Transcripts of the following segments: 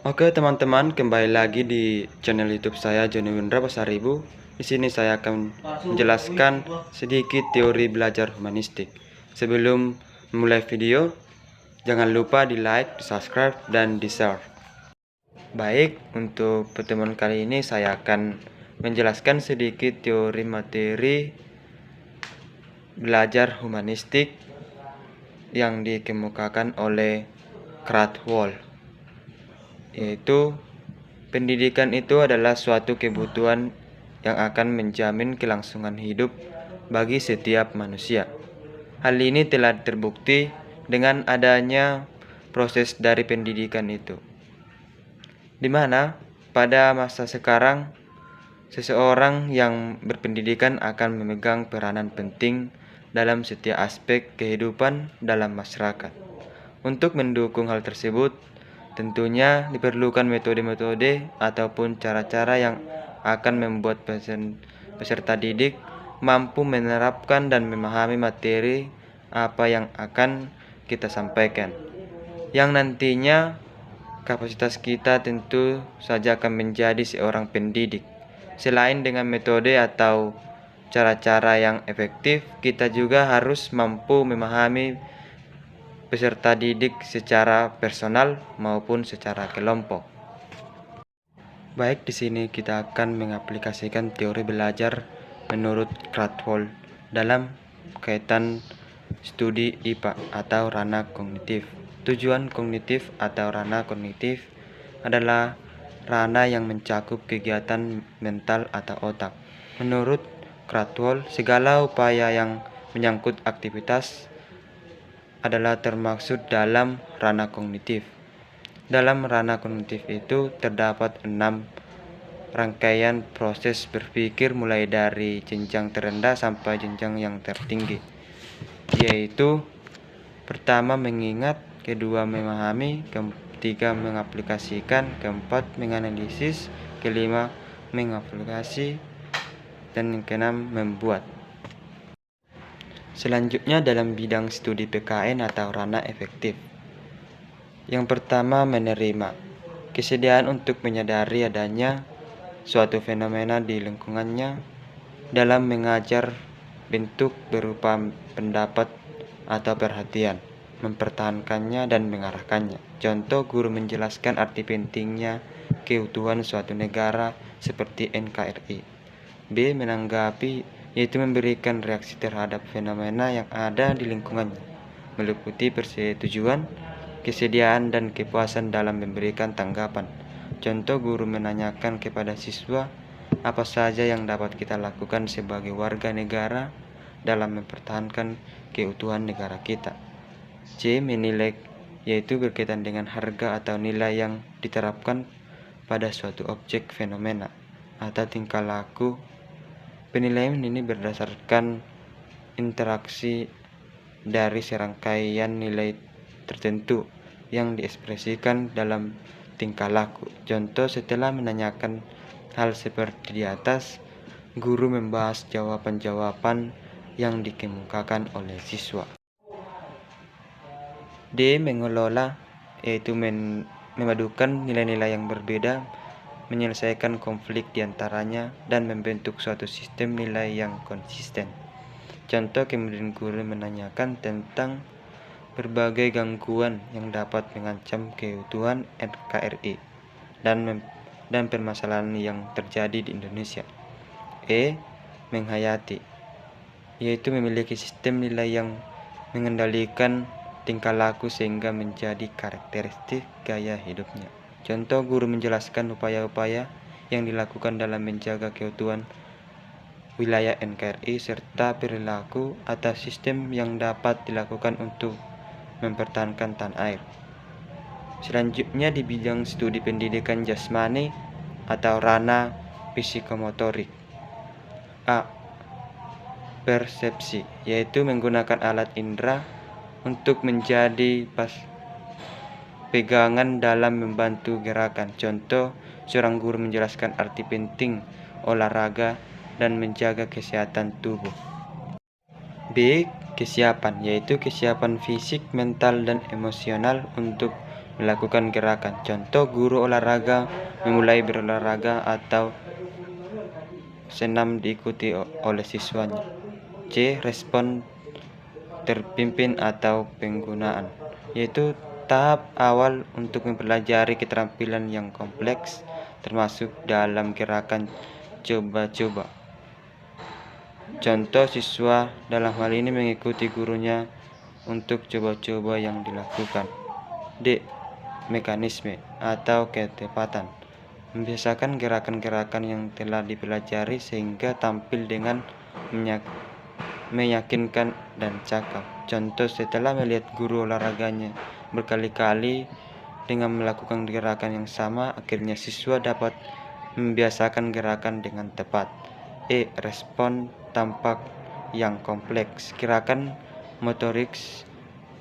Oke teman-teman, kembali lagi di channel YouTube saya Joni Windra Pasaribu. Di sini saya akan menjelaskan sedikit teori belajar humanistik. Sebelum memulai video, jangan lupa di like, di subscribe, dan di share. Baik, untuk pertemuan kali ini saya akan menjelaskan sedikit teori materi belajar humanistik yang dikemukakan oleh Krathwohl, yaitu pendidikan itu adalah suatu kebutuhan yang akan menjamin kelangsungan hidup bagi setiap manusia. Hal ini telah terbukti dengan adanya proses dari pendidikan itu, di mana pada masa sekarang seseorang yang berpendidikan akan memegang peranan penting dalam setiap aspek kehidupan dalam masyarakat. Untuk mendukung hal tersebut, tentunya diperlukan metode-metode ataupun cara-cara yang akan membuat peserta didik mampu menerapkan dan memahami materi apa yang akan kita sampaikan, yang nantinya kapasitas kita tentu saja akan menjadi seorang pendidik. Selain dengan metode atau cara-cara yang efektif, kita juga harus mampu memahami peserta didik secara personal maupun secara kelompok. Baik, di sini kita akan mengaplikasikan teori belajar menurut Krathwohl dalam kaitan studi IPA atau ranah kognitif. Tujuan kognitif atau ranah kognitif adalah ranah yang mencakup kegiatan mental atau otak. Menurut Krathwohl, segala upaya yang menyangkut aktivitas adalah termaksud dalam ranah kognitif. Dalam ranah kognitif itu terdapat 6 rangkaian proses berpikir mulai dari jenjang terendah sampai jenjang yang tertinggi, yaitu pertama mengingat, kedua memahami, ketiga mengaplikasikan, keempat menganalisis, kelima mengaplikasi, dan yang keenam membuat. Selanjutnya dalam bidang studi PKN atau ranah efektif. Yang pertama menerima, kesediaan untuk menyadari adanya suatu fenomena di lingkungannya dalam mengajar bentuk berupa pendapat atau perhatian, mempertahankannya dan mengarahkannya. Contoh, guru menjelaskan arti pentingnya keutuhan suatu negara seperti NKRI. B. Menanggapi, yaitu memberikan reaksi terhadap fenomena yang ada di lingkungannya, meliputi persetujuan, kesediaan, dan kepuasan dalam memberikan tanggapan. Contoh, guru menanyakan kepada siswa apa saja yang dapat kita lakukan sebagai warga negara dalam mempertahankan keutuhan negara kita. C. Menilai, yaitu berkaitan dengan harga atau nilai yang diterapkan pada suatu objek, fenomena, atau tingkah laku. Penilaian ini berdasarkan interaksi dari serangkaian nilai tertentu yang diekspresikan dalam tingkah laku. Contoh, setelah menanyakan hal seperti di atas, guru membahas jawaban-jawaban yang dikemukakan oleh siswa. D. Mengelola, yaitu memadukan nilai-nilai yang berbeda, menyelesaikan konflik diantaranya, dan membentuk suatu sistem nilai yang konsisten. Contoh, kemudian guru menanyakan tentang berbagai gangguan yang dapat mengancam keutuhan NKRI dan permasalahan yang terjadi di Indonesia. E. Menghayati, yaitu memiliki sistem nilai yang mengendalikan tingkah laku sehingga menjadi karakteristik gaya hidupnya. Contoh, guru menjelaskan upaya-upaya yang dilakukan dalam menjaga keutuhan wilayah NKRI serta perilaku atau sistem yang dapat dilakukan untuk mempertahankan tanah air. Selanjutnya di bidang studi pendidikan jasmani atau ranah psikomotorik. A. Persepsi, yaitu menggunakan alat indera untuk menjadi pegangan dalam membantu gerakan. Contoh, seorang guru menjelaskan arti penting olahraga dan menjaga kesehatan tubuh. B. Kesiapan, yaitu kesiapan fisik, mental, dan emosional untuk melakukan gerakan. Contoh, guru olahraga memulai berolahraga atau senam diikuti oleh siswanya. C. Respon terpimpin atau penggunaan, yaitu tahap awal untuk mempelajari keterampilan yang kompleks, termasuk dalam gerakan coba-coba. Contoh, siswa dalam hal ini mengikuti gurunya untuk coba-coba yang dilakukan. D. Mekanisme atau ketepatan, membiasakan gerakan-gerakan yang telah dipelajari sehingga tampil dengan meyakinkan dan cakap. Contoh, setelah melihat guru olahraganya berkali-kali dengan melakukan gerakan yang sama, akhirnya siswa dapat membiasakan gerakan dengan tepat. E. Respon tampak yang kompleks, gerakan motorik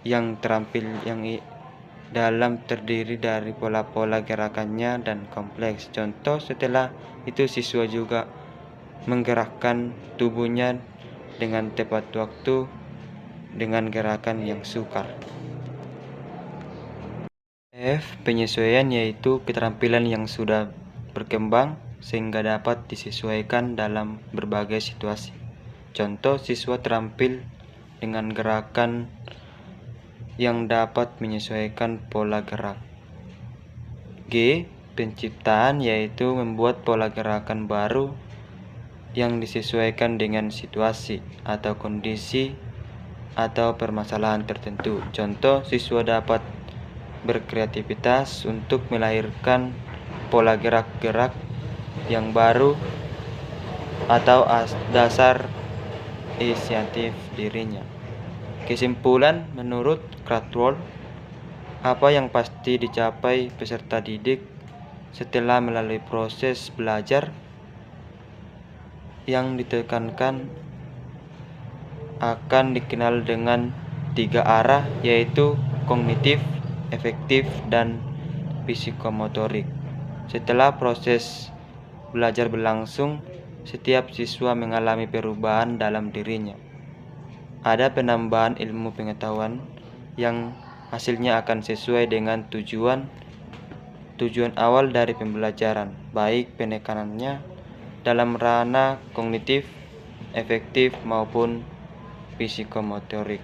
yang terampil yang dalam terdiri dari pola-pola gerakannya dan kompleks. Contoh, setelah itu siswa juga menggerakkan tubuhnya dengan tepat waktu dengan gerakan yang sukar. F. Penyesuaian, yaitu keterampilan yang sudah berkembang sehingga dapat disesuaikan dalam berbagai situasi. Contoh, siswa terampil dengan gerakan yang dapat menyesuaikan pola gerak. G. Penciptaan, yaitu membuat pola gerakan baru yang disesuaikan dengan situasi atau kondisi atau permasalahan tertentu. Contoh, siswa dapat berkreativitas untuk melahirkan pola gerak-gerak yang baru atau dasar inisiatif dirinya. Kesimpulan, menurut Krathwohl, apa yang pasti dicapai peserta didik setelah melalui proses belajar yang ditekankan akan dikenal dengan 3 arah, yaitu kognitif, efektif, dan psikomotorik. Setelah proses belajar berlangsung, setiap siswa mengalami perubahan dalam dirinya. Ada penambahan ilmu pengetahuan yang hasilnya akan sesuai dengan tujuan awal dari pembelajaran, baik penekanannya dalam ranah kognitif, efektif, maupun psikomotorik.